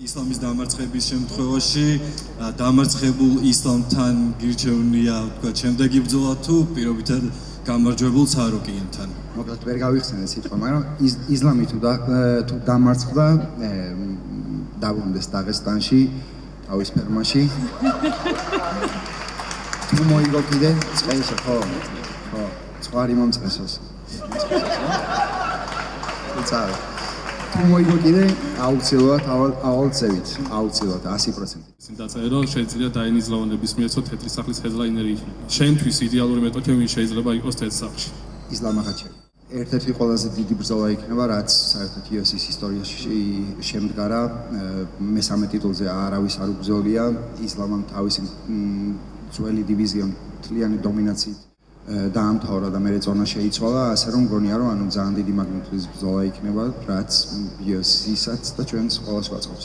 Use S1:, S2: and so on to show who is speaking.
S1: ისლამის დამარცხების შემთხვევაში დამარცხებულ ისლამთან გირჩევნია თქვა შემდეგი ბრძოლა თუ პირობითად გამარჯვებულ ცაროკიენთან.
S2: მოკლედ ვერ გავიხსენე სიტყვა, მაგრამ ისლამი თუ დამარცხდა, დაბრუნდეს დაღესტანში, თავის ფერმაში. თუ მოიგო კიდე წყესო, ხო, ცხვარი მომწყესოს. უცაა. თუ მოიგო კიდე აუცილებლად ავალწევით, აუცილებლად 100%.
S3: ისინი დაწერა რომ შეიძლება დაინიზლავონების მიეცო თეთრი სახლის ჰედლაინერი იქნება. შენთვის იდეალური მეტოქე ვინ შეიძლება იყოს თეთრ სახლში?
S2: ისლამ ახაჩევი. ერთ-ერთი ყველაზე დიდი ბრძოლა იქნება, რაც საერთოდ UFC-ის ისტორიაში შემდგარა. მესამე ტიტულზე არავის არ უბრძოლია. ისლამამ თავისი ძველი დივიზიონ მთლიანი დომინაციით დაამთავრა და მერე ზონა შეიცვალა, ასე რომ მგონია რომ ძალიან დიდი მაგნიტუდის ბრძოლა იქნება, რაც UFC-საც და ჩვენს ყოველს ვაწყობს.